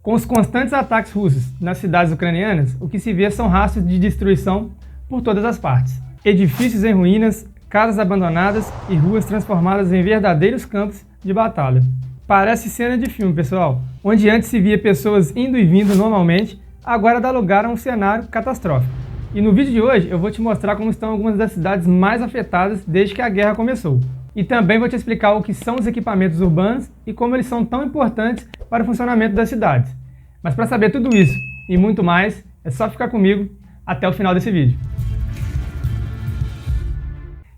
Com os constantes ataques russos nas cidades ucranianas, o que se vê são rastros de destruição por todas as partes. Edifícios em ruínas, casas abandonadas e ruas transformadas em verdadeiros campos de batalha. Parece cena de filme, pessoal, onde antes se via pessoas indo e vindo normalmente, agora dá lugar a um cenário catastrófico. E no vídeo de hoje eu vou te mostrar como estão algumas das cidades mais afetadas desde que a guerra começou. E também vou te explicar o que são os equipamentos urbanos e como eles são tão importantes para o funcionamento das cidades. Mas para saber tudo isso e muito mais, é só ficar comigo até o final desse vídeo.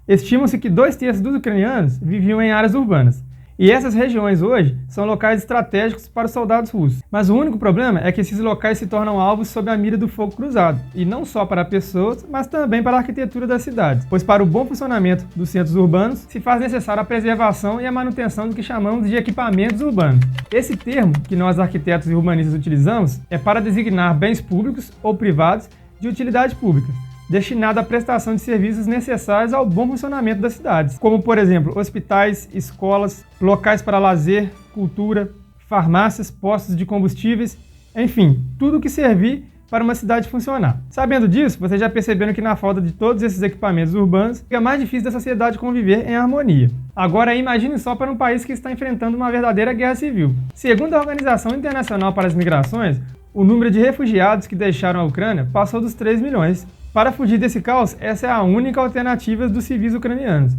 Estima-se que 2/3 dos ucranianos viviam em áreas urbanas. E essas regiões hoje são locais estratégicos para os soldados russos. Mas o único problema é que esses locais se tornam alvos sob a mira do fogo cruzado. E não só para pessoas, mas também para a arquitetura das cidades. Pois para o bom funcionamento dos centros urbanos, se faz necessária a preservação e a manutenção do que chamamos de equipamentos urbanos. Esse termo, que nós arquitetos e urbanistas utilizamos, é para designar bens públicos ou privados de utilidade pública, destinado à prestação de serviços necessários ao bom funcionamento das cidades, como, por exemplo, hospitais, escolas, locais para lazer, cultura, farmácias, postos de combustíveis, enfim, tudo o que servir para uma cidade funcionar. Sabendo disso, vocês já perceberam que na falta de todos esses equipamentos urbanos, fica mais difícil da sociedade conviver em harmonia. Agora, imagine só para um país que está enfrentando uma verdadeira guerra civil. Segundo a Organização Internacional para as Migrações, o número de refugiados que deixaram a Ucrânia passou dos 3 milhões. Para fugir desse caos, essa é a única alternativa dos civis ucranianos.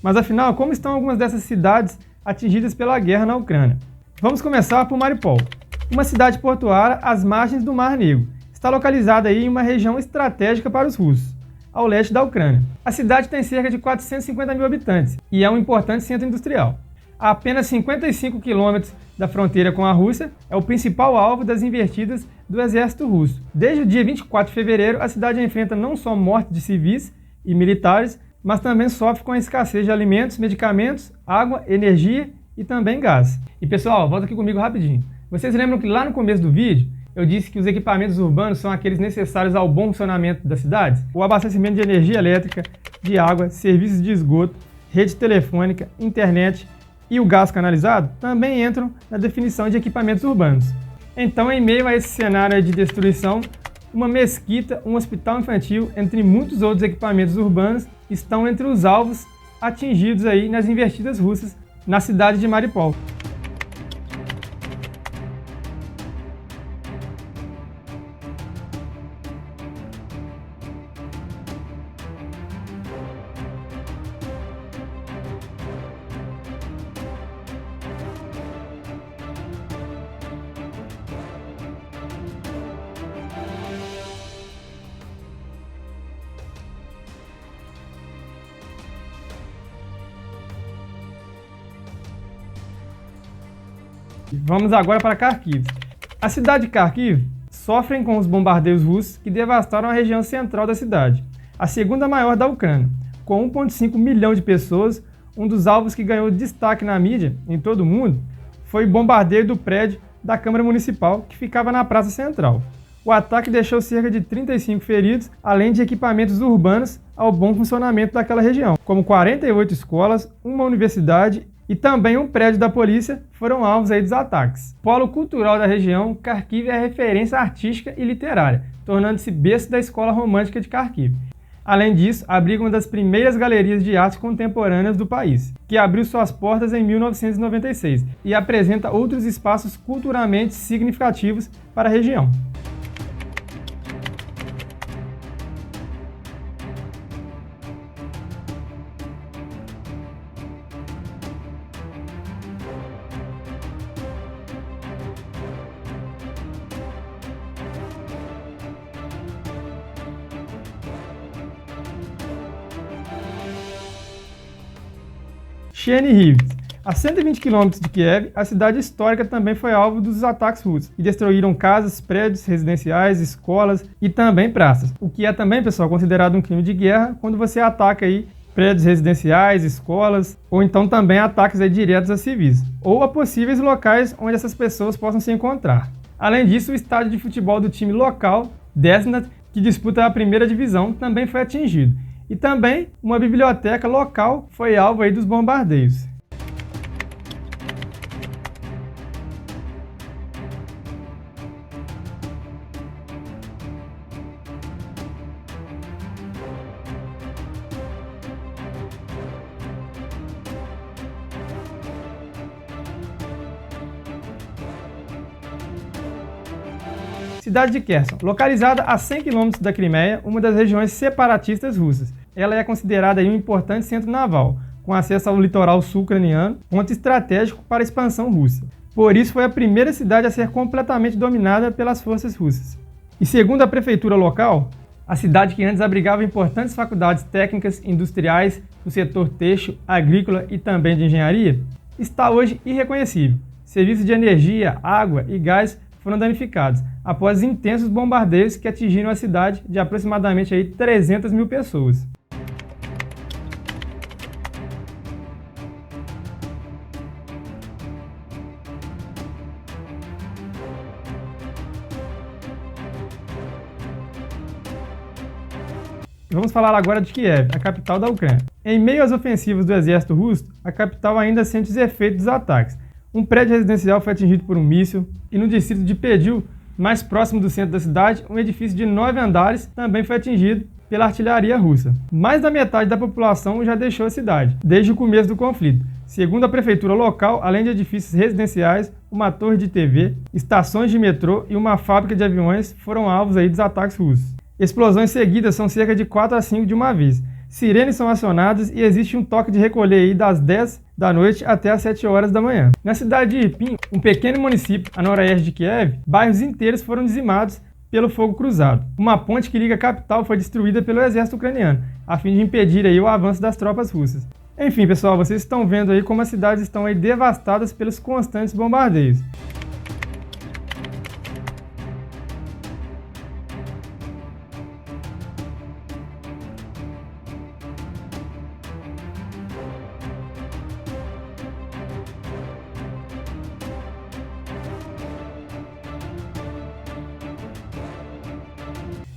Mas afinal, como estão algumas dessas cidades atingidas pela guerra na Ucrânia? Vamos começar por Mariupol, uma cidade portuária às margens do Mar Negro. Está localizada aí em uma região estratégica para os russos, ao leste da Ucrânia. A cidade tem cerca de 450 mil habitantes e é um importante centro industrial. A apenas 55 quilômetros da fronteira com a Rússia, é o principal alvo das investidas do exército russo. Desde o dia 24 de fevereiro, a cidade enfrenta não só morte de civis e militares, mas também sofre com a escassez de alimentos, medicamentos, água, energia e também gás. E pessoal, volta aqui comigo rapidinho. Vocês lembram que lá no começo do vídeo, eu disse que os equipamentos urbanos são aqueles necessários ao bom funcionamento das cidades? O abastecimento de energia elétrica, de água, serviços de esgoto, rede telefônica, internet e o gás canalizado também entram na definição de equipamentos urbanos. Então, em meio a esse cenário de destruição, uma mesquita, um hospital infantil, entre muitos outros equipamentos urbanos, estão entre os alvos atingidos aí nas investidas russas na cidade de Mariupol. Vamos agora para Kharkiv. A cidade de Kharkiv sofre com os bombardeios russos que devastaram a região central da cidade, a segunda maior da Ucrânia. Com 1,5 milhão de pessoas, um dos alvos que ganhou destaque na mídia em todo o mundo foi o bombardeio do prédio da Câmara Municipal, que ficava na Praça Central. O ataque deixou cerca de 35 feridos, além de equipamentos urbanos ao bom funcionamento daquela região, como 48 escolas, uma universidade e também um prédio da polícia foram alvos aí dos ataques. Polo cultural da região, Kharkiv é referência artística e literária, tornando-se berço da escola romântica de Kharkiv. Além disso, abriga uma das primeiras galerias de arte contemporâneas do país, que abriu suas portas em 1996 e apresenta outros espaços culturalmente significativos para a região. Chernihiv. A 120 km de Kiev, a cidade histórica também foi alvo dos ataques russos, que destruíram casas, prédios residenciais, escolas e também praças. O que é também, pessoal, considerado um crime de guerra quando você ataca aí prédios residenciais, escolas, ou então também ataques aí diretos a civis, ou a possíveis locais onde essas pessoas possam se encontrar. Além disso, o estádio de futebol do time local, Desna, que disputa a primeira divisão, também foi atingido. E também uma biblioteca local foi alvo aí dos bombardeios. Cidade de Kherson, localizada a 100 km da Crimeia, uma das regiões separatistas russas. Ela é considerada aí um importante centro naval, com acesso ao litoral sul ucraniano, ponto estratégico para a expansão russa. Por isso, foi a primeira cidade a ser completamente dominada pelas forças russas. E segundo a prefeitura local, a cidade, que antes abrigava importantes faculdades técnicas, industriais, do setor têxtil, agrícola e também de engenharia, está hoje irreconhecível. Serviços de energia, água e gás foram danificados após intensos bombardeios que atingiram a cidade de aproximadamente aí 300 mil pessoas. Vamos falar agora de Kiev, a capital da Ucrânia. Em meio às ofensivas do exército russo, a capital ainda sente os efeitos dos ataques. Um prédio residencial foi atingido por um míssil e no distrito de Pedil, mais próximo do centro da cidade, um edifício de 9 andares também foi atingido pela artilharia russa. Mais da metade da população já deixou a cidade, desde o começo do conflito. Segundo a prefeitura local, além de edifícios residenciais, uma torre de TV, estações de metrô e uma fábrica de aviões foram alvos aí dos ataques russos. Explosões seguidas são cerca de 4 a 5 de uma vez. Sirenes são acionadas e existe um toque de recolher aí das 10 da noite até as 7 horas da manhã. Na cidade de Irpin, um pequeno município a noroeste de Kiev, bairros inteiros foram dizimados pelo fogo cruzado. Uma ponte que liga a capital foi destruída pelo exército ucraniano, a fim de impedir aí o avanço das tropas russas. Enfim, pessoal, vocês estão vendo aí como as cidades estão aí devastadas pelos constantes bombardeios.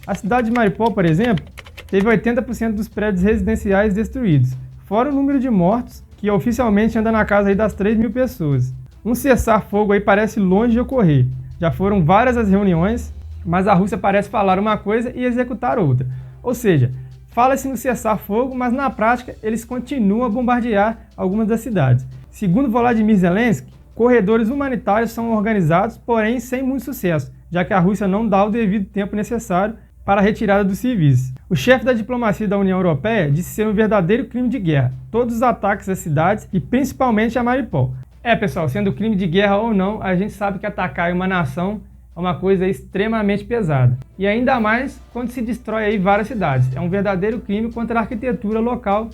A cidade de Mariupol, por exemplo, teve 80% dos prédios residenciais destruídos, fora o número de mortos, que oficialmente anda na casa aí das 3 mil pessoas. Um cessar-fogo aí parece longe de ocorrer. Já foram várias as reuniões, mas a Rússia parece falar uma coisa e executar outra. Ou seja, fala-se no cessar-fogo, mas na prática eles continuam a bombardear algumas das cidades. Segundo Volodymyr Zelensky, corredores humanitários são organizados, porém sem muito sucesso, já que a Rússia não dá o devido tempo necessário para a retirada dos civis. O chefe da diplomacia da União Europeia disse ser um verdadeiro crime de guerra, todos os ataques às cidades e principalmente a Mariupol. Pessoal, sendo crime de guerra ou não, a gente sabe que atacar uma nação é uma coisa extremamente pesada. E ainda mais quando se destrói aí várias cidades. É um verdadeiro crime contra a arquitetura local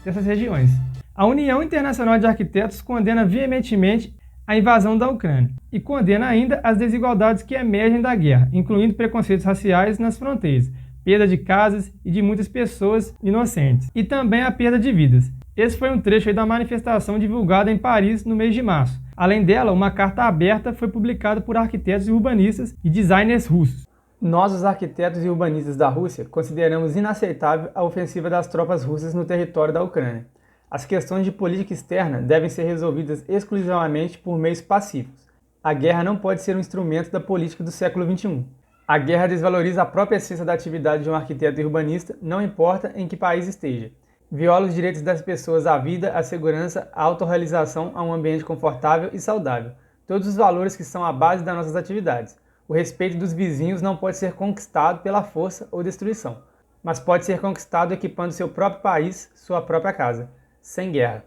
dessas regiões. A União Internacional de Arquitetos condena veementemente a invasão da Ucrânia e condena ainda as desigualdades que emergem da guerra, incluindo preconceitos raciais nas fronteiras, perda de casas e de muitas pessoas inocentes, e também a perda de vidas. Esse foi um trecho aí da manifestação divulgada em Paris no mês de março. Além dela, uma carta aberta foi publicada por arquitetos e urbanistas e designers russos. Nós, os arquitetos e urbanistas da Rússia, consideramos inaceitável a ofensiva das tropas russas no território da Ucrânia. As questões de política externa devem ser resolvidas exclusivamente por meios pacíficos. A guerra não pode ser um instrumento da política do século XXI. A guerra desvaloriza a própria essência da atividade de um arquiteto e urbanista, não importa em que país esteja. Viola os direitos das pessoas à vida, à segurança, à autorrealização, a um ambiente confortável e saudável. Todos os valores que são a base das nossas atividades. O respeito dos vizinhos não pode ser conquistado pela força ou destruição, mas pode ser conquistado equipando seu próprio país, sua própria casa. Sem guerra.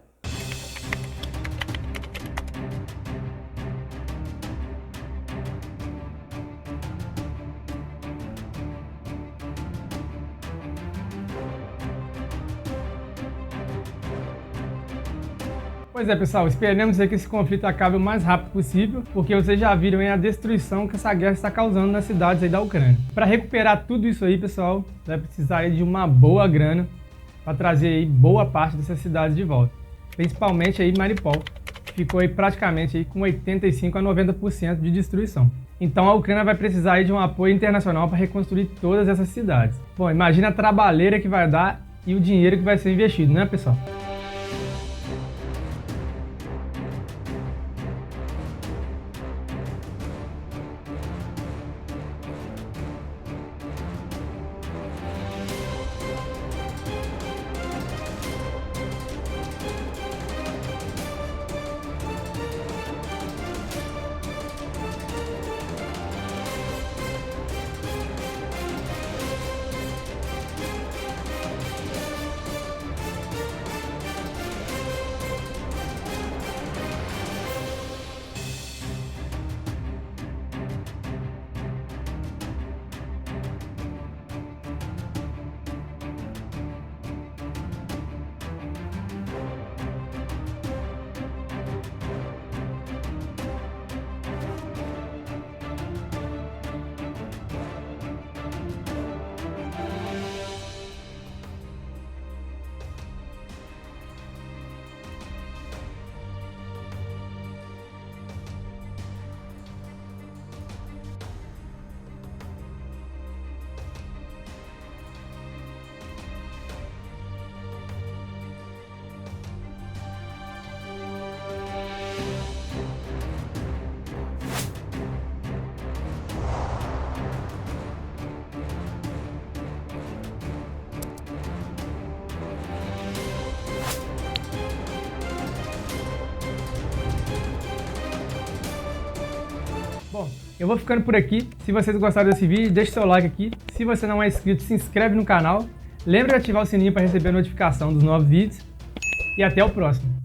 Pois é, pessoal, esperemos que esse conflito acabe o mais rápido possível, porque vocês já viram aí a destruição que essa guerra está causando nas cidades aí da Ucrânia. Para recuperar tudo isso aí, pessoal, vai precisar aí de uma boa grana para trazer aí boa parte dessas cidades de volta. Principalmente aí Mariupol, que ficou aí praticamente aí com 85 a 90% de destruição. Então a Ucrânia vai precisar aí de um apoio internacional para reconstruir todas essas cidades. Bom, imagina a trabalheira que vai dar e o dinheiro que vai ser investido, né, pessoal? Bom, eu vou ficando por aqui. Se vocês gostaram desse vídeo, deixe seu like aqui. Se você não é inscrito, se inscreve no canal. Lembre de ativar o sininho para receber a notificação dos novos vídeos. E até o próximo.